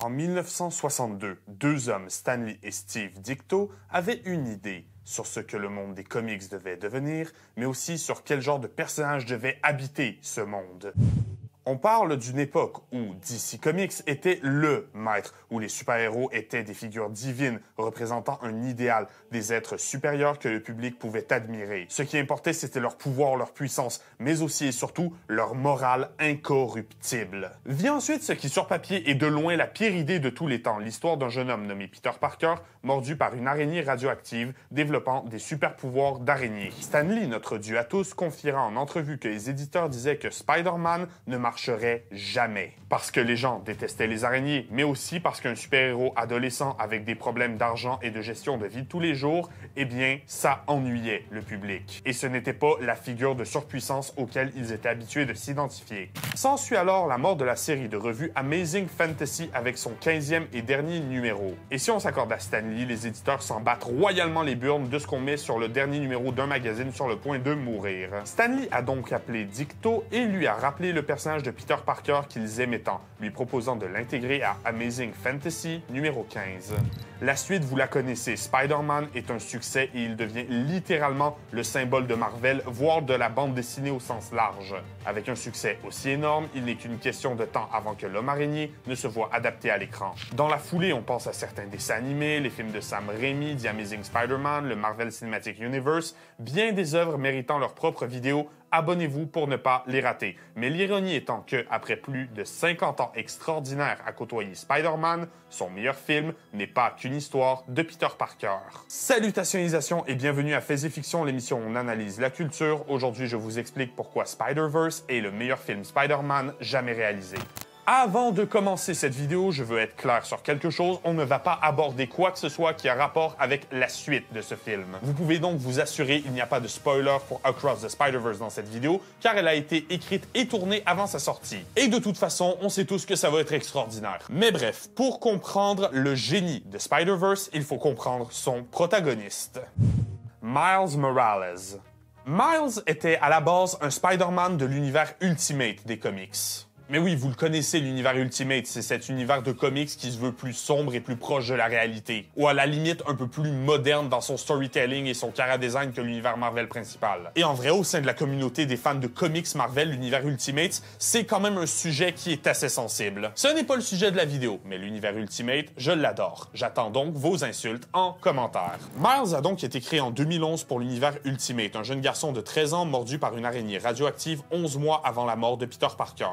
En 1962, deux hommes, Stanley et Steve Ditko, avaient une idée sur ce que le monde des comics devait devenir, mais aussi sur quel genre de personnage devait habiter ce monde. On parle d'une époque où DC Comics était le maître, où les super-héros étaient des figures divines représentant un idéal, des êtres supérieurs que le public pouvait admirer. Ce qui importait, c'était leur pouvoir, leur puissance, mais aussi et surtout leur morale incorruptible. Vient ensuite ce qui sur papier est de loin la pire idée de tous les temps, l'histoire d'un jeune homme nommé Peter Parker, mordu par une araignée radioactive, développant des super-pouvoirs d'araignée. Stan Lee, notre dieu à tous, confiera en entrevue que les éditeurs disaient que Spider-Man ne marcherait jamais. Parce que les gens détestaient les araignées, mais aussi parce qu'un super-héros adolescent avec des problèmes d'argent et de gestion de vie de tous les jours, eh bien, ça ennuyait le public. Et ce n'était pas la figure de surpuissance auquel ils étaient habitués de s'identifier. S'ensuit alors la mort de la série de revue Amazing Fantasy avec son 15e et dernier numéro. Et si on s'accorde à Stan Lee, les éditeurs s'en battent royalement les burnes de ce qu'on met sur le dernier numéro d'un magazine sur le point de mourir. Stan Lee a donc appelé Ditko et lui a rappelé le personnage de Peter Parker qu'ils aimaient tant, lui proposant de l'intégrer à Amazing Fantasy numéro 15. La suite, vous la connaissez, Spider-Man est un succès et il devient littéralement le symbole de Marvel, voire de la bande dessinée au sens large. Avec un succès aussi énorme, il n'est qu'une question de temps avant que l'homme araignée ne se voit adapté à l'écran. Dans la foulée, on pense à certains dessins animés, les films de Sam Raimi, The Amazing Spider-Man, le Marvel Cinematic Universe, bien des œuvres méritant leur propre vidéo. Abonnez-vous pour ne pas les rater. Mais l'ironie étant que, après plus de 50 ans extraordinaires à côtoyer Spider-Man, son meilleur film n'est pas qu'une histoire de Peter Parker. Salutations et bienvenue à Faits et Fiction, l'émission où on analyse la culture. Aujourd'hui, je vous explique pourquoi Spider-Verse est le meilleur film Spider-Man jamais réalisé. Avant de commencer cette vidéo, je veux être clair sur quelque chose. On ne va pas aborder quoi que ce soit qui a rapport avec la suite de ce film. Vous pouvez donc vous assurer qu'il n'y a pas de spoiler pour Across the Spider-Verse dans cette vidéo, car elle a été écrite et tournée avant sa sortie. Et de toute façon, on sait tous que ça va être extraordinaire. Mais bref, pour comprendre le génie de Spider-Verse, il faut comprendre son protagoniste. Miles Morales. Miles était à la base un Spider-Man de l'univers Ultimate des comics. Mais oui, vous le connaissez, l'univers Ultimate, c'est cet univers de comics qui se veut plus sombre et plus proche de la réalité, ou à la limite un peu plus moderne dans son storytelling et son chara-design que l'univers Marvel principal. Et en vrai, au sein de la communauté des fans de comics Marvel, l'univers Ultimate, c'est quand même un sujet qui est assez sensible. Ce n'est pas le sujet de la vidéo, mais l'univers Ultimate, je l'adore. J'attends donc vos insultes en commentaire. Miles a donc été créé en 2011 pour l'univers Ultimate, un jeune garçon de 13 ans mordu par une araignée radioactive 11 mois avant la mort de Peter Parker.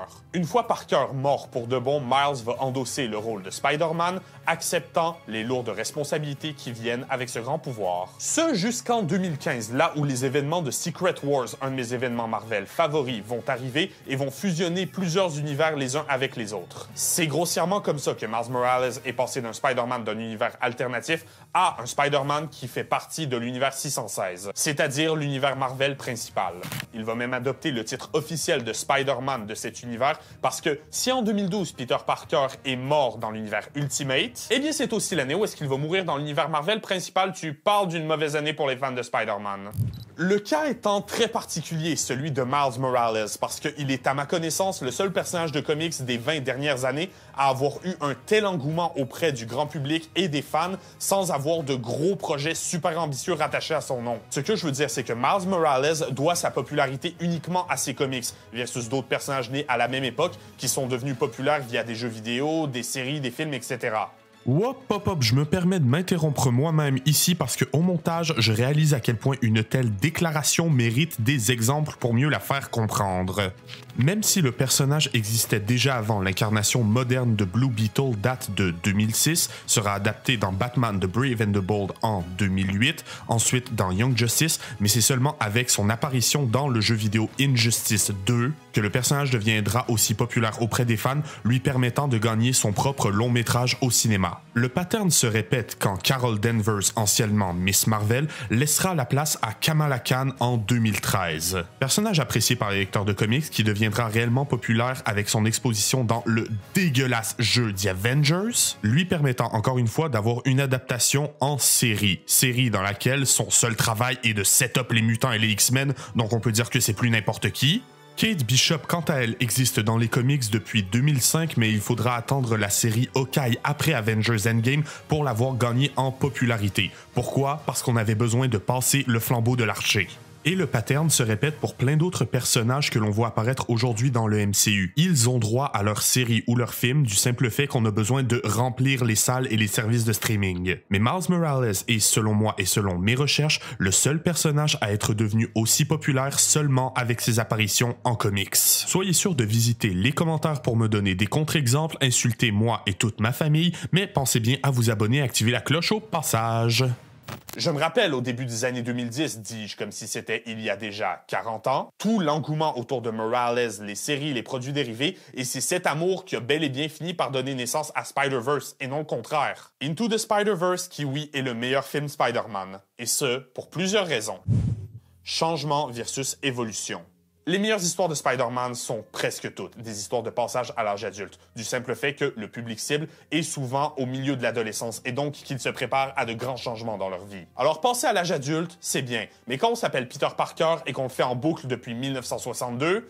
Une fois Parker mort pour de bon, Miles va endosser le rôle de Spider-Man, acceptant les lourdes responsabilités qui viennent avec ce grand pouvoir. Ce jusqu'en 2015, là où les événements de Secret Wars, un de mes événements Marvel favoris, vont arriver et vont fusionner plusieurs univers les uns avec les autres. C'est grossièrement comme ça que Miles Morales est passé d'un Spider-Man d'un univers alternatif à un Spider-Man qui fait partie de l'univers 616, c'est-à-dire l'univers Marvel principal. Il va même adopter le titre officiel de Spider-Man de cet univers parce que si en 2012, Peter Parker est mort dans l'univers Ultimate, eh bien c'est aussi l'année où est-ce qu'il va mourir dans l'univers Marvel principal. Tu parles d'une mauvaise année pour les fans de Spider-Man. Le cas étant très particulier, celui de Miles Morales, parce qu'il est à ma connaissance le seul personnage de comics des 20 dernières années à avoir eu un tel engouement auprès du grand public et des fans sans avoir de gros projets super ambitieux rattachés à son nom. Ce que je veux dire, c'est que Miles Morales doit sa popularité uniquement à ses comics, versus d'autres personnages nés à la même époque qui sont devenus populaires via des jeux vidéo, des séries, des films, etc. Hop, je me permets de m'interrompre moi-même ici parce qu'au montage, je réalise à quel point une telle déclaration mérite des exemples pour mieux la faire comprendre. Même si le personnage existait déjà avant, l'incarnation moderne de Blue Beetle date de 2006, sera adaptée dans Batman The Brave and the Bold en 2008, ensuite dans Young Justice, mais c'est seulement avec son apparition dans le jeu vidéo Injustice 2 que le personnage deviendra aussi populaire auprès des fans, lui permettant de gagner son propre long métrage au cinéma. Le pattern se répète quand Carol Danvers, anciennement Miss Marvel, laissera la place à Kamala Khan en 2013. Personnage apprécié par les lecteurs de comics qui deviendra réellement populaire avec son exposition dans le dégueulasse jeu The Avengers, lui permettant encore une fois d'avoir une adaptation en série. Série dans laquelle son seul travail est de set-up les mutants et les X-Men, donc on peut dire que c'est plus n'importe qui. Kate Bishop, quant à elle, existe dans les comics depuis 2005, mais il faudra attendre la série Hawkeye après Avengers Endgame pour l'avoir gagnée en popularité. Pourquoi? Parce qu'on avait besoin de passer le flambeau de l'archer. Et le pattern se répète pour plein d'autres personnages que l'on voit apparaître aujourd'hui dans le MCU. Ils ont droit à leur série ou leur film du simple fait qu'on a besoin de remplir les salles et les services de streaming. Mais Miles Morales est, selon moi et selon mes recherches, le seul personnage à être devenu aussi populaire seulement avec ses apparitions en comics. Soyez sûr de visiter les commentaires pour me donner des contre-exemples, insulter moi et toute ma famille, mais pensez bien à vous abonner et activer la cloche au passage. Je me rappelle au début des années 2010, dis-je comme si c'était il y a déjà 40 ans, tout l'engouement autour de Morales, les séries, les produits dérivés, et c'est cet amour qui a bel et bien fini par donner naissance à Spider-Verse, et non le contraire. Into the Spider-Verse, qui oui est le meilleur film Spider-Man, et ce, pour plusieurs raisons. Changement versus évolution. Les meilleures histoires de Spider-Man sont presque toutes des histoires de passage à l'âge adulte, du simple fait que le public cible est souvent au milieu de l'adolescence et donc qu'ils se préparent à de grands changements dans leur vie. Alors passer à l'âge adulte, c'est bien, mais quand on s'appelle Peter Parker et qu'on le fait en boucle depuis 1962,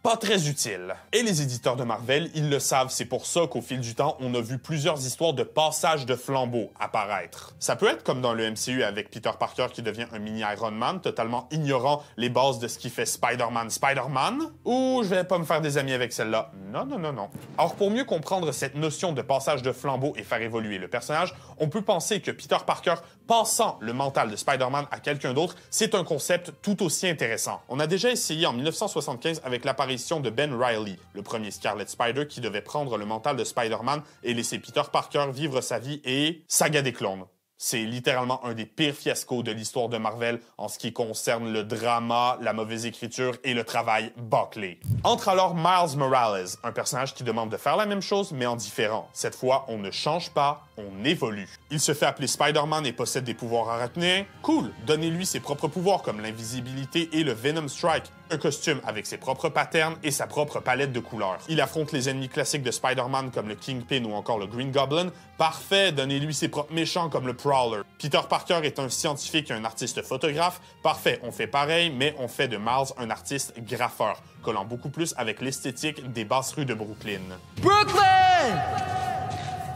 pas très utile. Et les éditeurs de Marvel, ils le savent, c'est pour ça qu'au fil du temps, on a vu plusieurs histoires de passage de flambeau apparaître. Ça peut être comme dans le MCU avec Peter Parker qui devient un mini Iron Man, totalement ignorant les bases de ce qui fait Spider-Man, ou je vais pas me faire des amis avec celle-là. Non, non, non, non. Alors pour mieux comprendre cette notion de passage de flambeau et faire évoluer le personnage, on peut penser que Peter Parker passant le mental de Spider-Man à quelqu'un d'autre, c'est un concept tout aussi intéressant. On a déjà essayé en 1975 avec l'apparition de Ben Reilly, le premier Scarlet Spider qui devait prendre le mental de Spider-Man et laisser Peter Parker vivre sa vie et saga des clones. C'est littéralement un des pires fiascos de l'histoire de Marvel en ce qui concerne le drama, la mauvaise écriture et le travail bâclé. Entre alors Miles Morales, un personnage qui demande de faire la même chose mais en différent. Cette fois, on ne change pas, on évolue. Il se fait appeler Spider-Man et possède des pouvoirs arachniens. Cool, donnez-lui ses propres pouvoirs comme l'invisibilité et le Venom Strike. Un costume avec ses propres patterns et sa propre palette de couleurs. Il affronte les ennemis classiques de Spider-Man comme le Kingpin ou encore le Green Goblin. Parfait, donnez-lui ses propres méchants comme le Prowler. Peter Parker est un scientifique et un artiste photographe. Parfait, on fait pareil, mais on fait de Miles un artiste graffeur, collant beaucoup plus avec l'esthétique des basses rues de Brooklyn.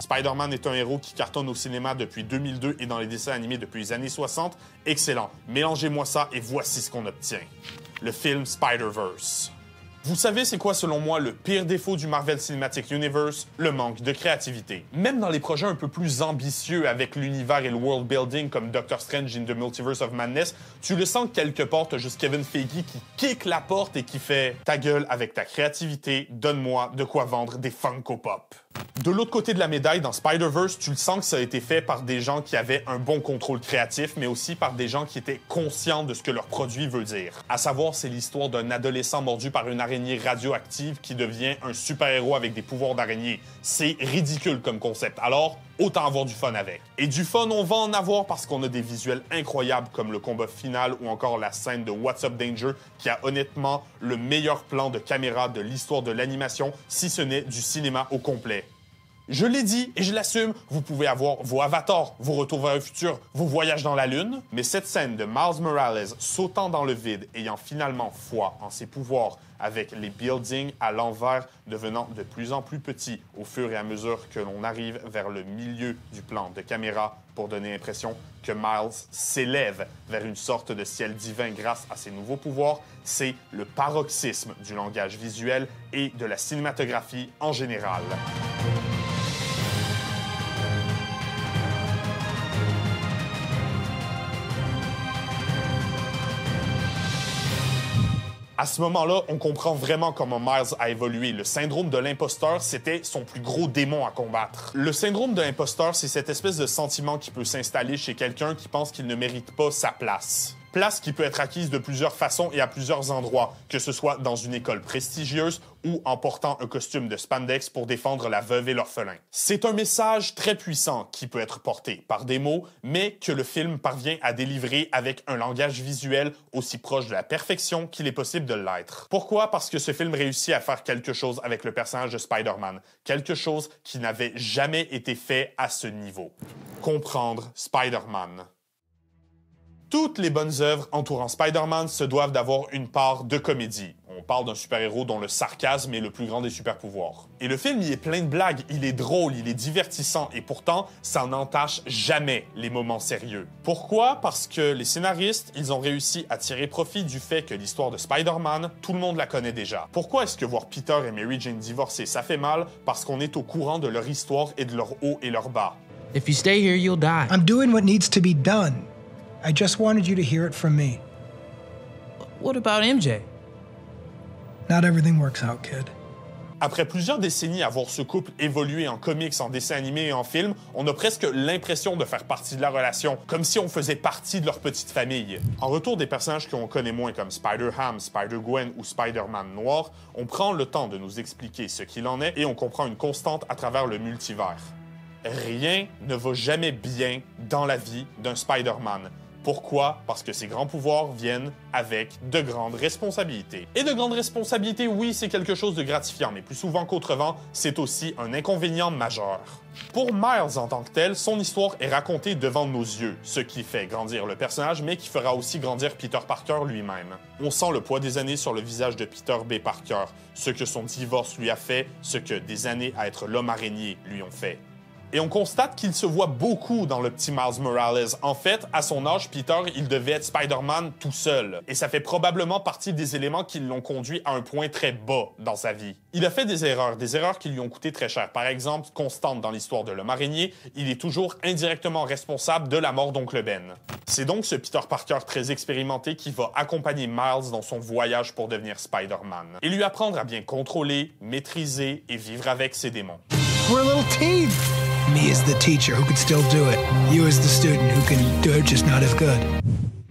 Spider-Man est un héros qui cartonne au cinéma depuis 2002 et dans les dessins animés depuis les années 60. Excellent. Mélangez-moi ça et voici ce qu'on obtient. Le film Spider-Verse. Vous savez c'est quoi selon moi le pire défaut du Marvel Cinematic Universe? Le manque de créativité. Même dans les projets un peu plus ambitieux avec l'univers et le world building comme Doctor Strange in the Multiverse of Madness, tu le sens que quelque part t'as juste Kevin Feige qui kick la porte et qui fait « Ta gueule avec ta créativité, donne-moi de quoi vendre des Funko Pop ». De l'autre côté de la médaille, dans Spider-Verse, tu le sens que ça a été fait par des gens qui avaient un bon contrôle créatif, mais aussi par des gens qui étaient conscients de ce que leur produit veut dire. À savoir, c'est l'histoire d'un adolescent mordu par une araignée radioactive qui devient un super-héros avec des pouvoirs d'araignée. C'est ridicule comme concept, alors autant avoir du fun avec. Et du fun, on va en avoir parce qu'on a des visuels incroyables comme le combat final ou encore la scène de What's Up Danger qui a honnêtement le meilleur plan de caméra de l'histoire de l'animation, si ce n'est du cinéma au complet. Je l'ai dit et je l'assume, vous pouvez avoir vos avatars, vos retours vers le futur, vos voyages dans la Lune, mais cette scène de Miles Morales sautant dans le vide, ayant finalement foi en ses pouvoirs, avec les buildings à l'envers devenant de plus en plus petits au fur et à mesure que l'on arrive vers le milieu du plan de caméra pour donner l'impression que Miles s'élève vers une sorte de ciel divin grâce à ses nouveaux pouvoirs, c'est le paroxysme du langage visuel et de la cinématographie en général. À ce moment-là, on comprend vraiment comment Miles a évolué. Le syndrome de l'imposteur, c'était son plus gros démon à combattre. Le syndrome de l'imposteur, c'est cette espèce de sentiment qui peut s'installer chez quelqu'un qui pense qu'il ne mérite pas sa place. Place qui peut être acquise de plusieurs façons et à plusieurs endroits, que ce soit dans une école prestigieuse ou en portant un costume de spandex pour défendre la veuve et l'orphelin. C'est un message très puissant qui peut être porté par des mots, mais que le film parvient à délivrer avec un langage visuel aussi proche de la perfection qu'il est possible de l'être. Pourquoi? Parce que ce film réussit à faire quelque chose avec le personnage de Spider-Man, quelque chose qui n'avait jamais été fait à ce niveau. Comprendre Spider-Man. Toutes les bonnes œuvres entourant Spider-Man se doivent d'avoir une part de comédie. On parle d'un super-héros dont le sarcasme est le plus grand des super-pouvoirs. Et le film, il est plein de blagues, il est drôle, il est divertissant, et pourtant, ça n'entache jamais les moments sérieux. Pourquoi? Parce que les scénaristes, ils ont réussi à tirer profit du fait que l'histoire de Spider-Man, tout le monde la connaît déjà. Pourquoi est-ce que voir Peter et Mary Jane divorcer, ça fait mal? Parce qu'on est au courant de leur histoire et de leur haut et leur bas. If you stay here, you'll die. I'm doing what needs to be done. I just wanted you to hear it from me. What about MJ? Not everything works out, kid. Après plusieurs décennies à voir ce couple évoluer en comics, en dessins animés et en films, on a presque l'impression de faire partie de la relation, comme si on faisait partie de leur petite famille. En retour des personnages qu'on connaît moins comme Spider-Ham, Spider-Gwen ou Spider-Man noir, on prend le temps de nous expliquer ce qu'il en est et on comprend une constante à travers le multivers. Rien ne va jamais bien dans la vie d'un Spider-Man. Pourquoi? Parce que ces grands pouvoirs viennent avec de grandes responsabilités. Et de grandes responsabilités, oui, c'est quelque chose de gratifiant, mais plus souvent qu'autrement, c'est aussi un inconvénient majeur. Pour Miles en tant que tel, son histoire est racontée devant nos yeux, ce qui fait grandir le personnage, mais qui fera aussi grandir Peter Parker lui-même. On sent le poids des années sur le visage de Peter B. Parker, ce que son divorce lui a fait, ce que des années à être l'homme araignée lui ont fait. Et on constate qu'il se voit beaucoup dans le petit Miles Morales. En fait, à son âge, Peter, il devait être Spider-Man tout seul. Et ça fait probablement partie des éléments qui l'ont conduit à un point très bas dans sa vie. Il a fait des erreurs qui lui ont coûté très cher. Par exemple, constante dans l'histoire de l'homme araignée, il est toujours indirectement responsable de la mort d'Oncle Ben. C'est donc ce Peter Parker très expérimenté qui va accompagner Miles dans son voyage pour devenir Spider-Man. Et lui apprendre à bien contrôler, maîtriser et vivre avec ses démons. We're a little team. Me as the teacher who could still do it. You as the student who can do it just not as good.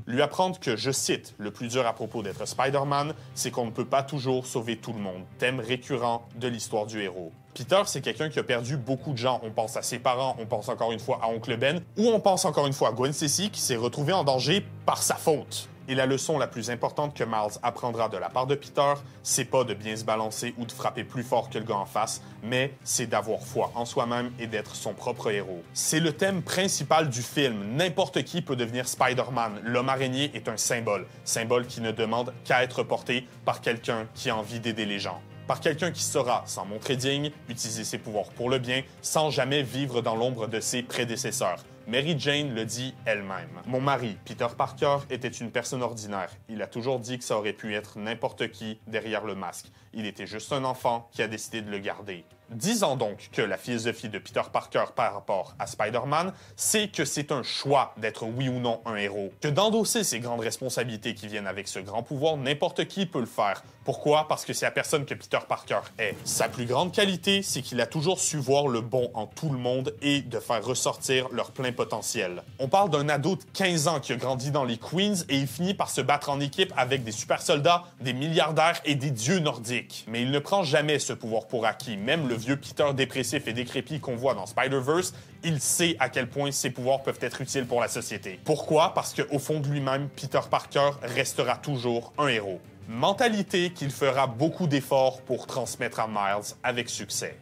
Lui apprendre que, je cite, le plus dur à propos d'être Spider-Man, c'est qu'on ne peut pas toujours sauver tout le monde. Thème récurrent de l'histoire du héros. Peter, c'est quelqu'un qui a perdu beaucoup de gens. On pense à ses parents, on pense encore une fois à Oncle Ben, ou on pense encore une fois à Gwen Stacy qui s'est retrouvée en danger par sa faute. Et la leçon la plus importante que Miles apprendra de la part de Peter, c'est pas de bien se balancer ou de frapper plus fort que le gars en face, mais c'est d'avoir foi en soi-même et d'être son propre héros. C'est le thème principal du film. N'importe qui peut devenir Spider-Man. L'homme araignée est un symbole. Symbole qui ne demande qu'à être porté par quelqu'un qui a envie d'aider les gens. Par quelqu'un qui saura s'en montrer digne, utiliser ses pouvoirs pour le bien, sans jamais vivre dans l'ombre de ses prédécesseurs. Mary Jane le dit elle-même. Mon mari, Peter Parker, était une personne ordinaire. Il a toujours dit que ça aurait pu être n'importe qui derrière le masque. Il était juste un enfant qui a décidé de le garder. Disons donc que la philosophie de Peter Parker par rapport à Spider-Man, c'est que c'est un choix d'être oui ou non un héros. Que d'endosser ces grandes responsabilités qui viennent avec ce grand pouvoir, n'importe qui peut le faire. Pourquoi? Parce que c'est la personne que Peter Parker est. Sa plus grande qualité, c'est qu'il a toujours su voir le bon en tout le monde et de faire ressortir leur plein potentiel. On parle d'un ado de 15 ans qui a grandi dans les Queens et il finit par se battre en équipe avec des super soldats, des milliardaires et des dieux nordiques. Mais il ne prend jamais ce pouvoir pour acquis. Même le vieux Peter dépressif et décrépit qu'on voit dans Spider-Verse, il sait à quel point ses pouvoirs peuvent être utiles pour la société. Pourquoi? Parce qu'au fond de lui-même, Peter Parker restera toujours un héros. Mentalité qu'il fera beaucoup d'efforts pour transmettre à Miles avec succès.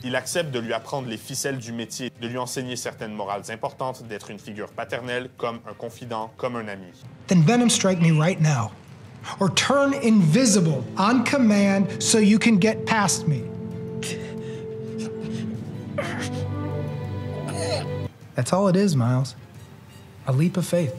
Il accepte de lui apprendre les ficelles du métier, de lui enseigner certaines morales importantes, d'être une figure paternelle, comme un confident, comme un ami. Then Venom strike me right now. Or turn invisible on command so you can get past me. That's all it is, Miles. A leap of faith.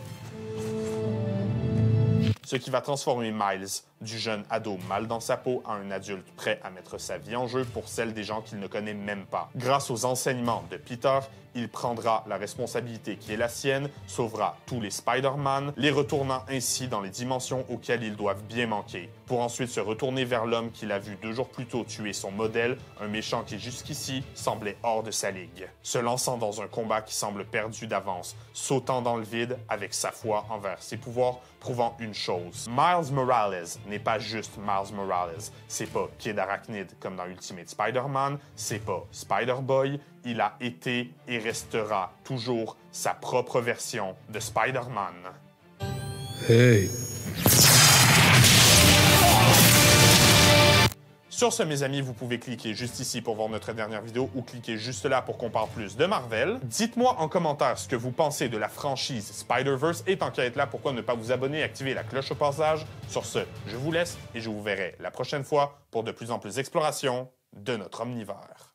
Ce qui va transformer Miles du jeune ado mal dans sa peau à un adulte prêt à mettre sa vie en jeu pour celle des gens qu'il ne connaît même pas. Grâce aux enseignements de Peter, il prendra la responsabilité qui est la sienne, sauvera tous les Spider-Man, les retournant ainsi dans les dimensions auxquelles ils doivent bien manquer, pour ensuite se retourner vers l'homme qu'il a vu 2 jours plus tôt tuer son modèle, un méchant qui jusqu'ici semblait hors de sa ligue, se lançant dans un combat qui semble perdu d'avance, sautant dans le vide avec sa foi envers ses pouvoirs, prouvant une chose. Miles Morales n'est pas juste Miles Morales. C'est pas Kid Arachnid comme dans Ultimate Spider-Man, c'est pas Spider-Boy. Il a été et restera toujours sa propre version de Spider-Man. Hey. Sur ce, mes amis, vous pouvez cliquer juste ici pour voir notre dernière vidéo ou cliquer juste là pour qu'on parle plus de Marvel. Dites-moi en commentaire ce que vous pensez de la franchise Spider-Verse et tant qu'à être là, pourquoi ne pas vous abonner et activer la cloche au passage. Sur ce, je vous laisse et je vous verrai la prochaine fois pour de plus en plus d'exploration de notre omnivore.